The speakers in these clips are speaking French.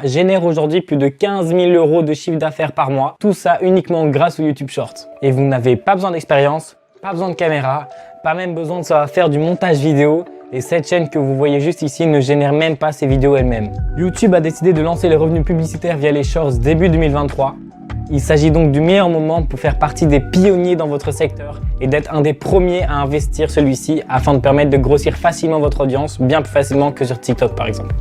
génère aujourd'hui plus de 15 000 € de chiffre d'affaires par mois. Tout ça uniquement grâce au YouTube Shorts. Et vous n'avez pas besoin d'expérience, pas besoin de caméra, pas même besoin de savoir faire du montage vidéo. Et cette chaîne que vous voyez juste ici ne génère même pas ses vidéos elle-même. YouTube a décidé de lancer les revenus publicitaires via les Shorts début 2023. Il s'agit donc du meilleur moment pour faire partie des pionniers dans votre secteur et d'être un des premiers à investir celui-ci afin de permettre de grossir facilement votre audience, bien plus facilement que sur TikTok par exemple.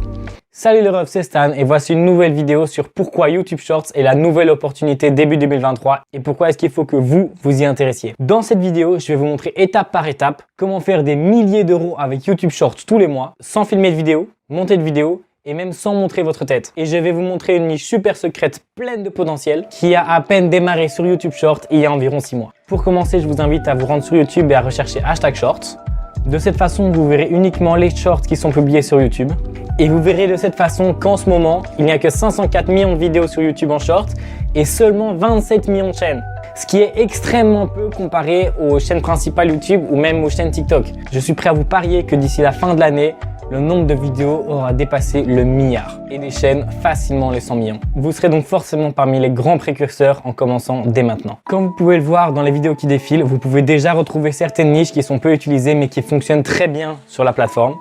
Salut les refs, c'est Stan et voici une nouvelle vidéo sur pourquoi YouTube Shorts est la nouvelle opportunité début 2023 et pourquoi est-ce qu'il faut que vous y intéressiez. Dans cette vidéo, je vais vous montrer étape par étape comment faire des milliers d'euros avec YouTube Shorts tous les mois sans filmer de vidéo, monter de vidéo et même sans montrer votre tête. Et je vais vous montrer une niche super secrète pleine de potentiel qui a à peine démarré sur YouTube Shorts il y a environ 6 mois. Pour commencer, je vous invite à vous rendre sur YouTube et à rechercher #Shorts. De cette façon, vous verrez uniquement les shorts qui sont publiés sur YouTube. Et vous verrez de cette façon qu'en ce moment, il n'y a que 504 millions de vidéos sur YouTube en shorts et seulement 27 millions de chaînes. Ce qui est extrêmement peu comparé aux chaînes principales YouTube ou même aux chaînes TikTok. Je suis prêt à vous parier que d'ici la fin de l'année, le nombre de vidéos aura dépassé le milliard et des chaînes facilement les 100 millions. Vous serez donc forcément parmi les grands précurseurs en commençant dès maintenant. Comme vous pouvez le voir dans les vidéos qui défilent, vous pouvez déjà retrouver certaines niches qui sont peu utilisées mais qui fonctionnent très bien sur la plateforme.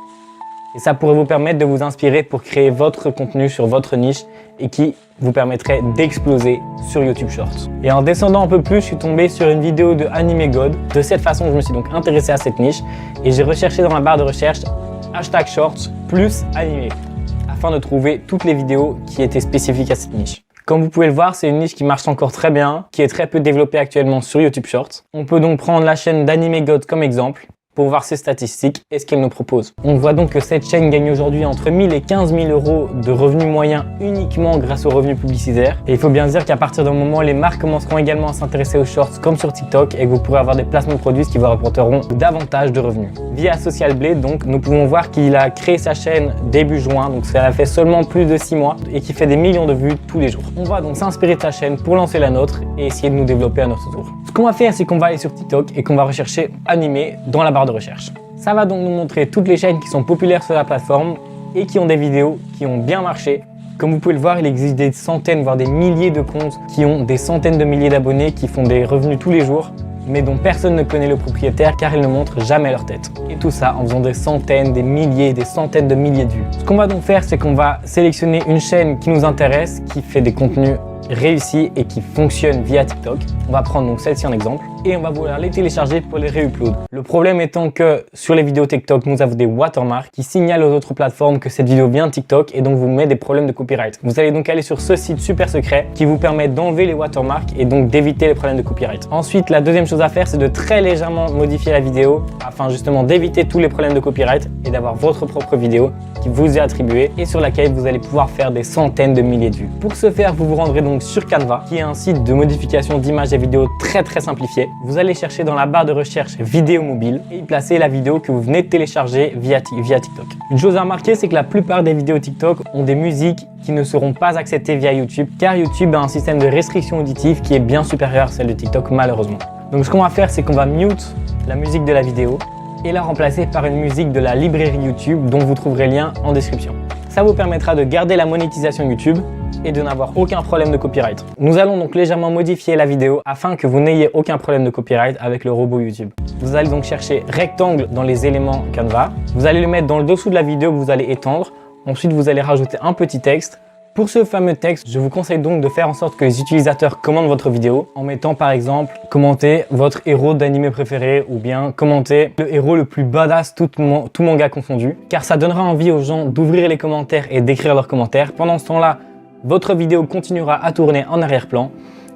Et ça pourrait vous permettre de vous inspirer pour créer votre contenu sur votre niche et qui vous permettrait d'exploser sur YouTube Shorts. Et en descendant un peu plus, je suis tombé sur une vidéo de AnimeGod. De cette façon, je me suis donc intéressé à cette niche et j'ai recherché dans la barre de recherche #Shorts plus animé afin de trouver toutes les vidéos qui étaient spécifiques à cette niche. Comme vous pouvez le voir, c'est une niche qui marche encore très bien, qui est très peu développée actuellement sur YouTube Shorts. On peut donc prendre la chaîne d'AnimeGod comme exemple pour voir ses statistiques et ce qu'elle nous propose. On voit donc que cette chaîne gagne aujourd'hui entre 1000 et 15 000 € de revenus moyens uniquement grâce aux revenus publicitaires. Et il faut bien dire qu'à partir d'un moment, les marques commenceront également à s'intéresser aux shorts comme sur TikTok et que vous pourrez avoir des placements de produits qui vous rapporteront davantage de revenus. Via Social Blade, donc, nous pouvons voir qu'il a créé sa chaîne début juin, donc ça a fait seulement plus de 6 mois et qui fait des millions de vues tous les jours. On va donc s'inspirer de sa chaîne pour lancer la nôtre et essayer de nous développer à notre tour. Ce qu'on va faire, c'est qu'on va aller sur TikTok et qu'on va rechercher animé dans la barre de recherche. Ça va donc nous montrer toutes les chaînes qui sont populaires sur la plateforme et qui ont des vidéos qui ont bien marché. Comme vous pouvez le voir, il existe des centaines, voire des milliers de comptes qui ont des centaines de milliers d'abonnés, qui font des revenus tous les jours, mais dont personne ne connaît le propriétaire car ils ne montrent jamais leur tête. Et tout ça en faisant des centaines, des milliers, des centaines de milliers de vues. Ce qu'on va donc faire, c'est qu'on va sélectionner une chaîne qui nous intéresse, qui fait des contenus réussis et qui fonctionnent via TikTok. On va prendre donc celle-ci en exemple et on va vouloir les télécharger pour les réupload. Le problème étant que sur les vidéos TikTok, nous avons des watermarks qui signalent aux autres plateformes que cette vidéo vient de TikTok et donc vous met des problèmes de copyright. Vous allez donc aller sur ce site super secret qui vous permet d'enlever les watermarks et donc d'éviter les problèmes de copyright. Ensuite, la deuxième chose à faire, c'est de très légèrement modifier la vidéo afin justement d'éviter tous les problèmes de copyright et d'avoir votre propre vidéo qui vous est attribuée et sur laquelle vous allez pouvoir faire des centaines de milliers de vues. Pour ce faire, vous vous rendrez donc sur Canva, qui est un site de modification d'images et vidéos très simplifié. Vous allez chercher dans la barre de recherche vidéo mobile et y placer la vidéo que vous venez de télécharger via TikTok. Une chose à remarquer, c'est que la plupart des vidéos TikTok ont des musiques qui ne seront pas acceptées via YouTube, car YouTube a un système de restriction auditive qui est bien supérieur à celle de TikTok malheureusement. Donc ce qu'on va faire, c'est qu'on va mute la musique de la vidéo et la remplacer par une musique de la librairie YouTube dont vous trouverez le lien en description. Ça vous permettra de garder la monétisation YouTube et de n'avoir aucun problème de copyright. Nous allons donc légèrement modifier la vidéo afin que vous n'ayez aucun problème de copyright avec le robot YouTube. Vous allez donc chercher rectangle dans les éléments Canva. Vous allez le mettre dans le dessous de la vidéo que vous allez étendre. Ensuite, vous allez rajouter un petit texte. Pour ce fameux texte, je vous conseille donc de faire en sorte que les utilisateurs commentent votre vidéo en mettant par exemple « Commentez votre héros d'anime préféré » ou bien « Commentez le héros le plus badass tout manga confondu » car ça donnera envie aux gens d'ouvrir les commentaires et d'écrire leurs commentaires. Pendant ce temps-là, votre vidéo continuera à tourner en arrière-plan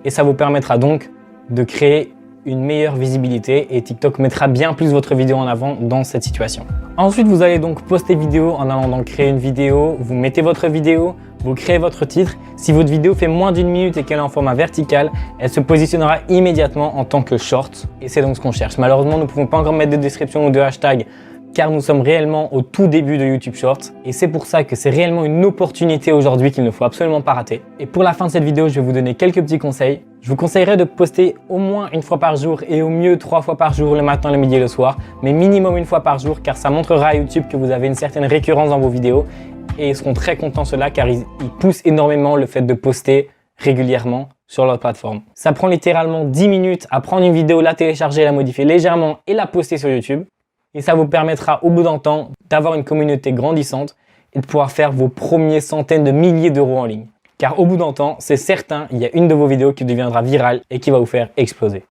et ça vous permettra donc de créer une meilleure visibilité et TikTok mettra bien plus votre vidéo en avant dans cette situation. Ensuite, vous allez donc poster vidéo en allant donc créer une vidéo, vous mettez votre vidéo, vous créez votre titre. Si votre vidéo fait moins d'1 minute et qu'elle est en format vertical, elle se positionnera immédiatement en tant que short et c'est donc ce qu'on cherche. Malheureusement, nous ne pouvons pas encore mettre de description ou de hashtag car nous sommes réellement au tout début de YouTube Shorts et c'est pour ça que c'est réellement une opportunité aujourd'hui qu'il ne faut absolument pas rater. Et pour la fin de cette vidéo, je vais vous donner quelques petits conseils. Je vous conseillerais de poster au moins 1 fois par jour et au mieux 3 fois par jour, le matin, le midi et le soir, mais minimum 1 fois par jour car ça montrera à YouTube que vous avez une certaine récurrence dans vos vidéos et ils seront très contents cela car ils poussent énormément le fait de poster régulièrement sur leur plateforme. Ça prend littéralement 10 minutes à prendre une vidéo, la télécharger, la modifier légèrement et la poster sur YouTube. Et ça vous permettra au bout d'un temps d'avoir une communauté grandissante et de pouvoir faire vos premiers centaines de milliers d'euros en ligne. Car au bout d'un temps, c'est certain, il y a une de vos vidéos qui deviendra virale et qui va vous faire exploser.